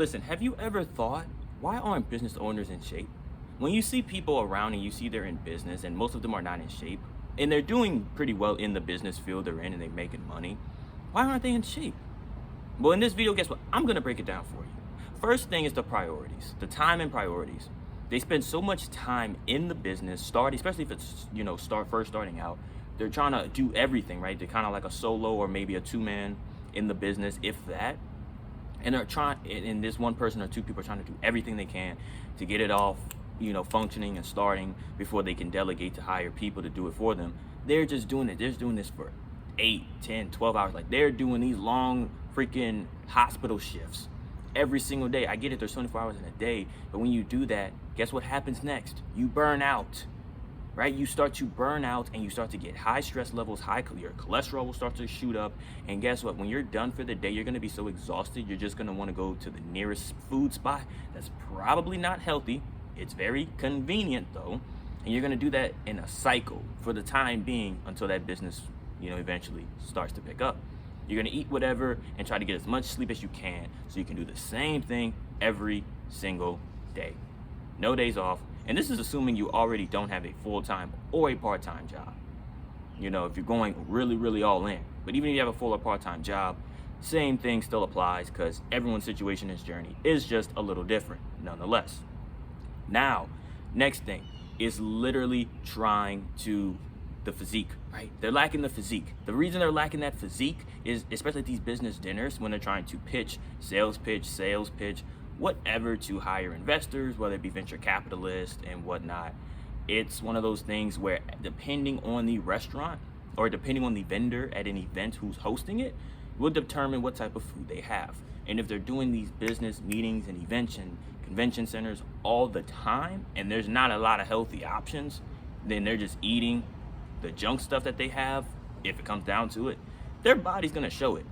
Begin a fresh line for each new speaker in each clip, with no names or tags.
Listen, have you ever thought, why aren't business owners in shape? When you see people around and you see they're in business and most of them are not in shape, and they're doing pretty well in the business field they're in and they're making money, why aren't they in shape? Well, in this video, guess what? I'm gonna break it down for you. First thing is the priorities, the time and priorities. They spend so much time in the business, especially if it's, first starting out. They're trying to do everything, right? They're kind of like a solo or maybe a two-man in the business, if that. And they're trying, and this one person or two people are trying to do everything they can to get it all, functioning and starting before they can delegate to hire people to do it for them. They're just doing it. They're just doing this for 8, 10, 12 hours. Like, they're doing these long freaking hospital shifts every single day. I get it, there's 24 hours in a day, but when you do that, guess what happens next? You burn out, right? You start to burn out and you start to get high stress levels, your cholesterol will start to shoot up. And guess what? When you're done for the day, you're going to be so exhausted, you're just going to want to go to the nearest food spot that's probably not healthy. It's very convenient though. And you're going to do that in a cycle for the time being until that business, eventually starts to pick up. You're going to eat whatever and try to get as much sleep as you can so you can do the same thing every single day. No days off. And this is assuming you already don't have a full-time or a part-time job. If you're going really, really all in. But even if you have a full or part-time job, same thing still applies because everyone's situation in this journey is just a little different nonetheless. Now, next thing is literally trying to the physique, right? They're lacking the physique. The reason they're lacking that physique is, especially at these business dinners, when they're trying to sales pitch, whatever, to hire investors, whether it be venture capitalists and whatnot. It's one of those things where, depending on the restaurant or depending on the vendor at an event who's hosting it, will determine what type of food they have. And if they're doing these business meetings and events and convention centers all the time, and there's not a lot of healthy options, then they're just eating the junk stuff that they have. If it comes down to it, their body's gonna show it.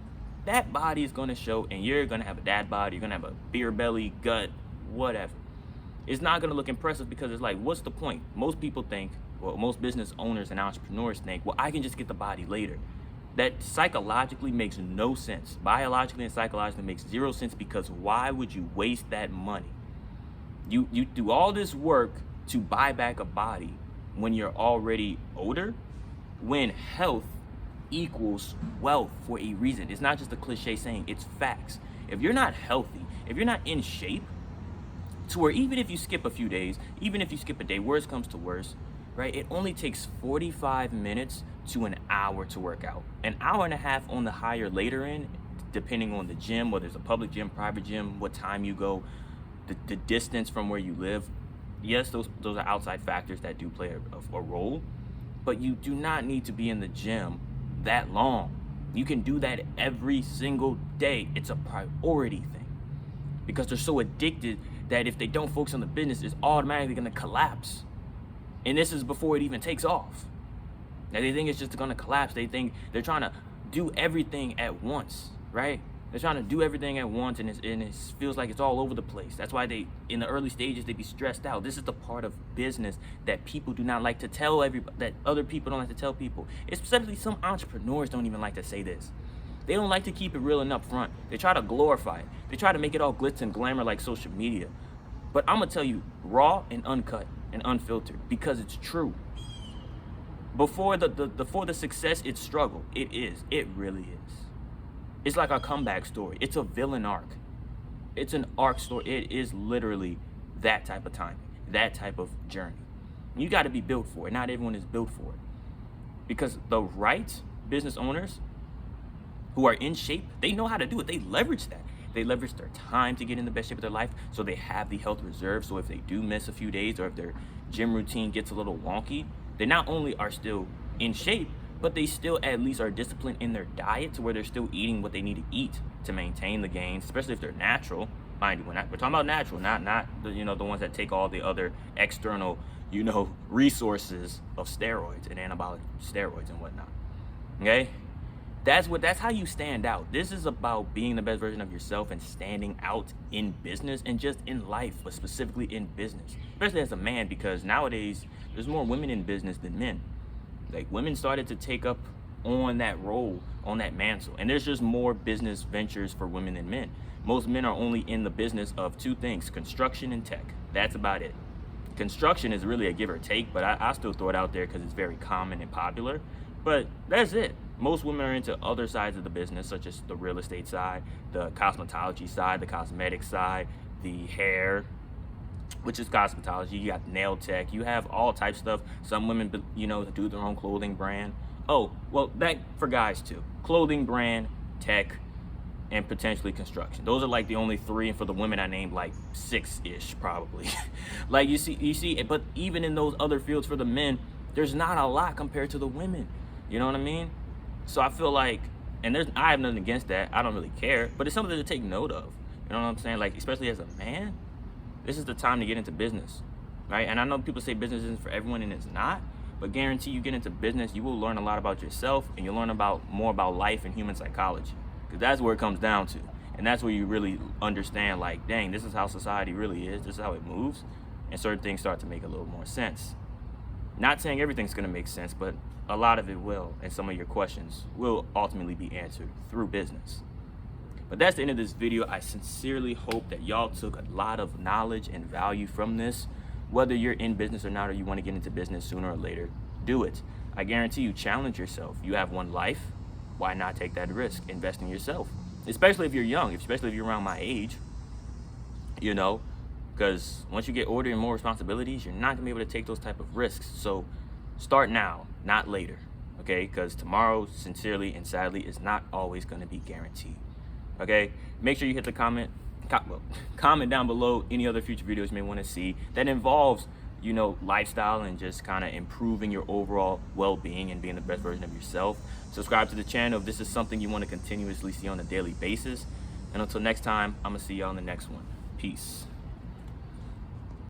That body is gonna show, and you're gonna have a dad body, you're gonna have a beer belly, gut, whatever. It's not gonna look impressive because it's like, what's the point? Most people think, well, most business owners and entrepreneurs think, well, I can just get the body later. That psychologically makes no sense. Biologically and psychologically makes zero sense, because why would you waste that money? You do all this work to buy back a body when you're already older, when health equals wealth for a reason. It's not just a cliche saying, it's facts. If you're not healthy, if you're not in shape, to where even if you skip a few days, even if you skip a day, worst comes to worst, right? It only takes 45 minutes to an hour to work out. An hour and a half on the higher later end, depending on the gym, whether it's a public gym, private gym, what time you go, the distance from where you live. Yes, those are outside factors that do play a role, but you do not need to be in the gym that long. You can do that every single day. It's a priority thing, because they're so addicted that if they don't focus on the business, it's automatically going to collapse. And this is before it even takes off. Now, they think it's just going to collapse. They think they're trying to do everything at once, right? They're trying to do everything at once, and it feels like it's all over the place. That's why in the early stages, they be stressed out. This is the part of business that people do not like to tell everybody, that other people don't like to tell people. Especially some entrepreneurs don't even like to say this. They don't like to keep it real and up front. They try to glorify it. They try to make it all glitz and glamour like social media. But I'm going to tell you, raw and uncut and unfiltered, because it's true. Before the success, it's struggle. It is. It really is. It's like a comeback story. It's a villain arc. It's an arc story. It is literally that type of timing, that type of journey. You got to be built for it. Not everyone is built for it. Because the right business owners who are in shape, they know how to do it. They leverage that. They leverage their time to get in the best shape of their life, so they have the health reserve. So if they do miss a few days, or if their gym routine gets a little wonky, they not only are still in shape, but they still at least are disciplined in their diet, to where they're still eating what they need to eat to maintain the gains, especially if they're natural. Mind you, we're talking about natural, not the, the ones that take all the other external, resources of steroids and anabolic steroids and whatnot. Okay? That's how you stand out. This is about being the best version of yourself and standing out in business and just in life, but specifically in business, especially as a man, because nowadays there's more women in business than men. Like, women started to take up on that role, on that mantle, and there's just more business ventures for women than men. Most men are only in the business of two things: construction and tech. That's about it. Construction is really a give or take, but I still throw it out there because it's very common and popular. But that's it. Most women are into other sides of the business, such as the real estate side, the cosmetology side, the cosmetic side, the hair, which is cosmetology. You got nail tech. You have all types of stuff. Some women, do their own clothing brand. Oh, well, that for guys too. Clothing brand, tech, and potentially construction. Those are like the only three, and for the women I named like 6-ish probably. Like you see, but even in those other fields for the men, there's not a lot compared to the women. You know what I mean? So I feel like, and I have nothing against that. I don't really care, but it's something to take note of. You know what I'm saying? Like, especially as a man, this is the time to get into business, right? And I know people say business isn't for everyone, and it's not, but guarantee you get into business, you will learn a lot about yourself, and you'll learn more about life and human psychology. Because that's where it comes down to. And that's where you really understand, like, dang, this is how society really is. This is how it moves. And certain things start to make a little more sense. Not saying everything's going to make sense, but a lot of it will. And some of your questions will ultimately be answered through business. But that's the end of this video. I sincerely hope that y'all took a lot of knowledge and value from this. Whether you're in business or not, or you want to get into business sooner or later, do it. I guarantee you, challenge yourself. You have one life. Why not take that risk? Invest in yourself, especially if you're young, especially if you're around my age, because once you get older and more responsibilities, you're not gonna be able to take those type of risks. So start now, not later, okay? Because tomorrow, sincerely and sadly, is not always gonna be guaranteed, okay? Make sure you hit the comment down below any other future videos you may wanna see that involves lifestyle and just kind of improving your overall well-being and being the best version of yourself. Subscribe to the channel if this is something you want to continuously see on a daily basis. And until next time, I'm gonna see y'all in the next one. Peace.